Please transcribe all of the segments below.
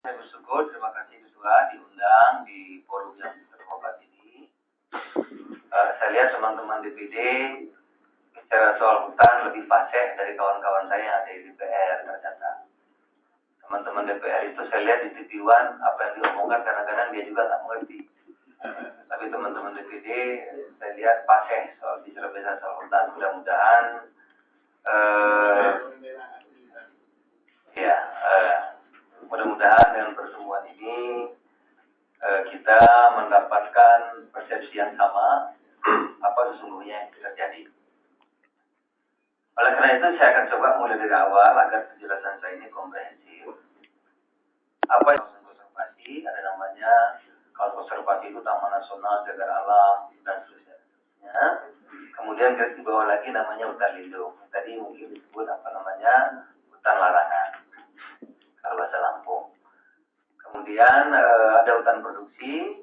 Saya bersyukur, terima kasih Ketua diundang di forum yang terhormat ini. Saya lihat teman-teman DPD bicara soal hutan lebih fasih dari kawan-kawan saya yang ada di DPR ternyata. Teman-teman DPR itu saya lihat di TV One apa yang diomongkan kadang-kadang dia juga nggak mengerti. Tapi teman-teman DPD saya lihat fasih soal bicara soal hutan. Mudah-mudahan mudah-mudahan dengan pertemuan ini kita mendapatkan persepsi yang sama apa sesungguhnya yang terjadi. Oleh karena itu saya akan coba mulai dari awal agar penjelasan saya ini komprehensif. Apa yang konservasi? Ada namanya kalau konservasi itu Taman Nasional, Cagar Alam dan seterusnya. Kemudian di bawah lagi namanya hutan lindung. Tadi mungkin disebut apa namanya hutan larangan. Kalau bahasa Lampung. Kemudian ada hutan produksi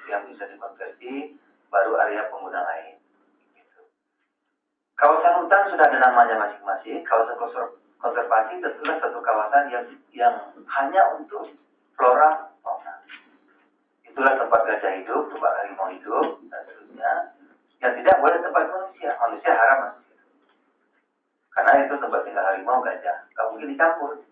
yang bisa dikonversi, baru area penggunaan lain. Gitu. Kawasan hutan sudah ada namanya masing-masing. Kawasan konservasi tentulah satu kawasan yang hanya untuk flora fauna. Itulah tempat gajah hidup, tempat harimau hidup, dan seterusnya. Yang tidak boleh tempat manusia. Manusia haram masuk situ. Karena itu tempat tinggal harimau, gajah. Gak mungkin dicampur.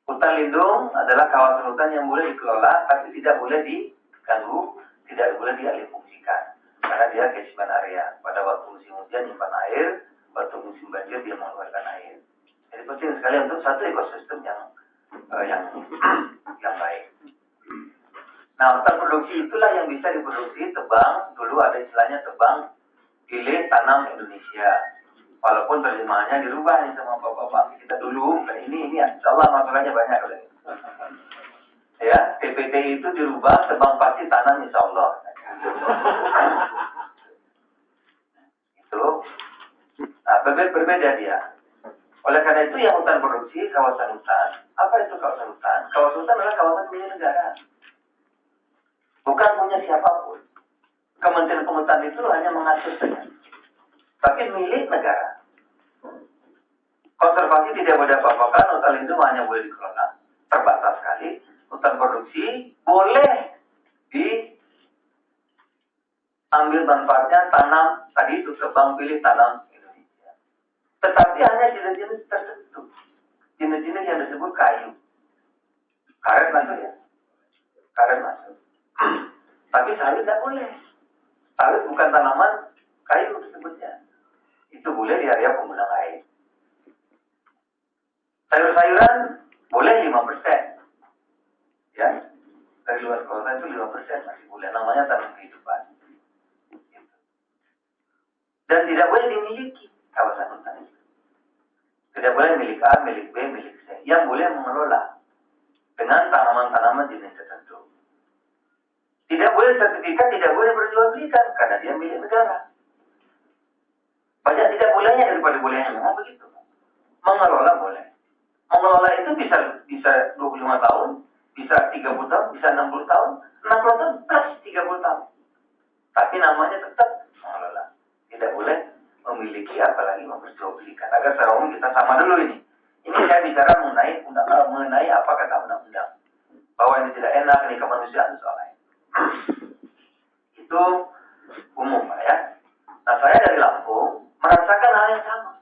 Hutan lindung adalah kawasan hutan yang boleh dikelola, tapi tidak boleh diganggu, tidak boleh dialihfungsikan. Karena dia catchment area. Pada waktu musim hujan nyimpan air, waktu musim banjir dia mengeluarkan air. Jadi penting sekali untuk satu ekosistem yang baik. Nah, hutan produksi itulah yang bisa diproduksi tebang. Dulu ada istilahnya tebang, pilih, tanam Indonesia. Walaupun terjemahannya dirubah nih sama bapak-bapak kita dulu, dan ini insya Allah masalahnya banyak loh. Ya, PPT itu dirubah tebang pasti tanam insya Allah. Itu, nah berbeda dia. Oleh karena itu yang hutan produksi, kawasan hutan. Apa itu kawasan hutan? Kawasan hutan adalah kawasan milik negara. Bukan punya siapapun. Kementerian Kehutanan itu hanya mengatur saja. Tapi milik negara. Konservasi tidak boleh apa-apakan, hutan lindung hanya boleh dikelola. Terbatas sekali. Hutan produksi boleh diambil manfaatnya, tanam, tadi itu tebang pilih tanam Indonesia. Tetapi hanya jenis-jenis tertentu. Jenis-jenis yang disebut kayu. Karet masuk ya? Karet masuk. Tapi sawit tidak boleh. Sawit bukan tanaman, kayu disebutnya. Itu boleh di area penggunaan air. Sayur-sayuran boleh 5%. Ya. Dari luar kota itu 5% masih boleh. Namanya tanam kehidupan. Dan tidak boleh dimiliki kawasan hutan itu. Tidak boleh milik A, milik B, milik C. Yang boleh mengelola dengan tanaman-tanaman jenis tertentu. Tidak boleh sertifikat, tidak boleh berjual-belikan karena dia milik negara. Banyak tidak bolehnya daripada bolehnya. Memang begitu. Mengelola boleh. Mengelola itu bisa 25 tahun, bisa 30 tahun, bisa 60 tahun, 60 tahun plus 30 tahun. Tapi namanya tetap mengelola. Tidak boleh memiliki apalagi memperjualbelikan. Agar secara umum kita sama dulu ini. Ini saya bicara mengenai apa kata undang-undang. Bahwa ini tidak enak, ini kemanusiaan soal lain. Itu umum Pak ya. Nah saya dari Lampung merasakan hal yang sama.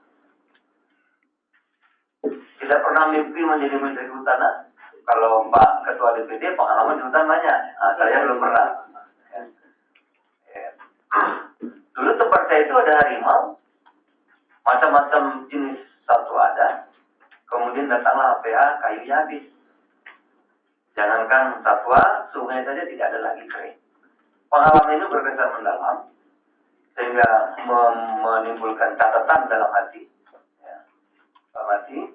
Tidak pernah mimpi menjadi Menteri Kehutanan. Kalau Pak Ketua DPD pengalaman di hutan banyak. Nah, saya belum pernah. Dulu tempat saya itu ada harimau. Macam-macam jenis satwa ada. Kemudian datanglah HPA, kayunya habis. Jangankan satwa, sungai saja tidak ada lagi kering. Pengalaman itu berkesan mendalam. Sehingga menimbulkan catatan dalam hati. Ya, dalam hati.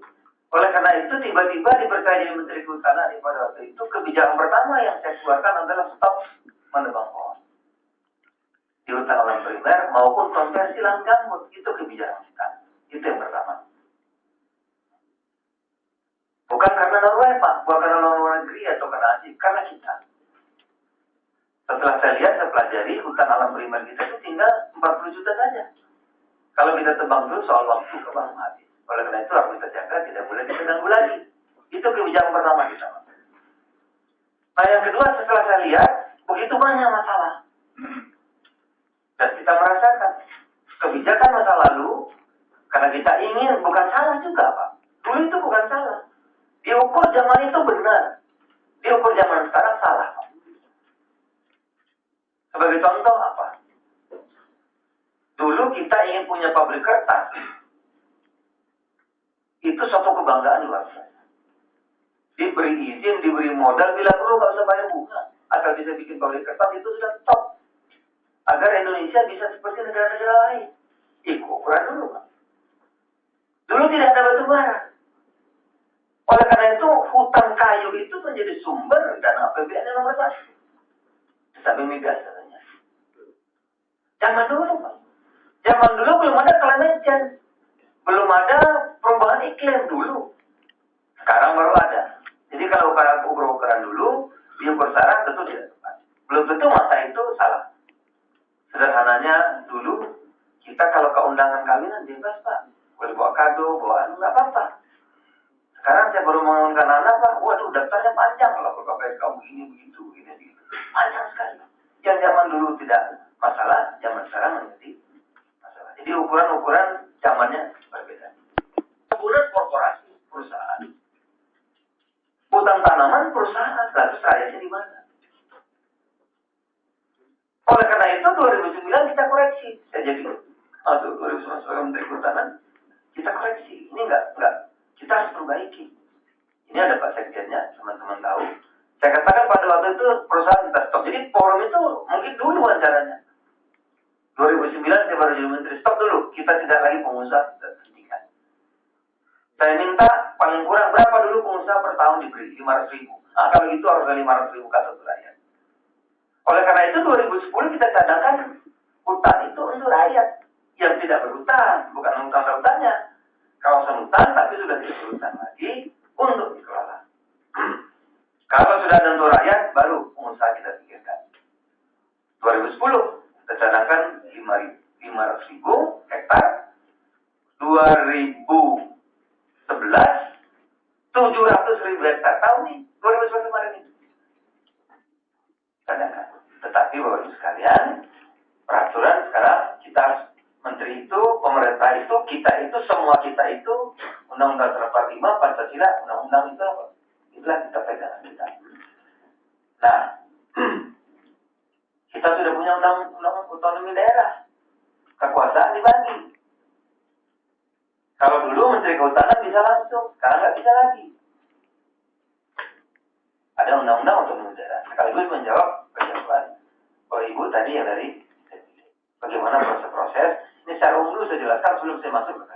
Oleh karena itu tiba-tiba dipercaya Menteri Kehutanan pada waktu itu kebijakan pertama yang saya keluarkan adalah stop menebang pohon di hutan alam primer maupun konversi lahan gambut. Itu kebijakan kita. Itu yang pertama. Bukan karena Norway Pak, bukan karena luar negeri atau karena Asia, karena kita. Setelah saya lihat, saya pelajari hutan alam primer kita itu tinggal 40 juta saja. Kalau kita tebang dulu soal waktu kebang habis. Oleh karena itu harus kita jaga, tidak boleh kita ganggu lagi. Itu kebijakan pertama kita. Nah yang kedua, setelah saya lihat begitu banyak masalah dan kita merasakan kebijakan masa lalu, karena kita ingin, bukan salah juga Pak. Dulu itu bukan salah. Diukur zaman itu benar. Diukur zaman sekarang salah Pak. Sebagai contoh apa? Dulu kita ingin punya pabrik kertas. Itu suatu kebanggaan luar biasa. Diberi izin, diberi modal, bila perlu nggak usah bayar bunga. Asal bisa bikin pabrik kertas itu sudah top. Agar Indonesia bisa seperti negara-negara lain. Ukuran dulu Pak. Dulu tidak ada batu bara. Oleh karena itu, hutan kayu itu menjadi sumber dana APBN yang nomor 1. Sampai migas katanya. Zaman dulu Pak. Zaman dulu belum ada climate change. Belum ada perubahan iklim dulu. Sekarang baru ada. Jadi kalau ukuran dulu, diukur sekarang tentu tidak tepat. Belum tentu masa itu salah. Sederhananya dulu, kita kalau ke undangan kawinan bebas Pak. Boleh bawa kado, bawa anu, nggak apa-apa. Sekarang saya baru mengawinkan anak Pak. Waduh, daftarnya panjang. Kalau KPS kamu ini, begitu, ini, begitu. Panjang sekali. Yang zaman dulu tidak masalah, zaman sekarang menjadi masalah. Jadi ukuran-ukuran zamannya berbeda. Kemudian korporasi, perusahaan. Hutan tanaman perusahaan, lalu rakyatnya di mana? Oleh karena itu 2009 kita koreksi. Saya jadi masuk 2009 sebagai Menteri Kehutanan, kita koreksi. Ini enggak. Kita harus perbaiki. Ini ada Pak Sekjennya, teman-teman tahu. Saya katakan pada waktu itu perusahaan kita stop. Jadi forum itu mungkin dulu acaranya. 2009 saya baru jadi Menteri, stop dulu. Kita tidak lagi pengusaha, kita hentikan. Saya minta paling kurang berapa dulu pengusaha per tahun diberi? 500.000. Nah, kalau gitu harus 500.000 ke satu rakyat. Oleh karena itu 2010 kita cadangkan hutan itu untuk rakyat yang tidak berhutang, bukan hutan-hutannya. Kawasan hutan tapi sudah tidak berhutang lagi untuk dikelola. Kalau sudah ada untuk rakyat, baru pengusaha kita pikirkan. 2010 kita cadangkan 500.000 hektar. 2011 700.000 hektar. Tahu nih 2011 kemarin ini. Cadangkan. Tetapi Bapak Ibu sekalian, peraturan sekarang kita menteri itu, pemerintah itu, kita itu, semua kita itu, Undang-Undang 45, Pancasila, Undang-Undang itu apa? Itulah kita pegang kita. Nah, kita sudah punya undang-undang otonomi daerah. Kekuasaan dibagi. Kalau dulu Menteri Kehutanan bisa langsung, sekarang nggak bisa lagi. Ada undang-undang otonomi daerah. Sekaligus menjawab kejawaban Bapak Ibu tadi ya dari bagaimana proses-proses. Ini secara umum dulu saya jelaskan sebelum saya masuk ke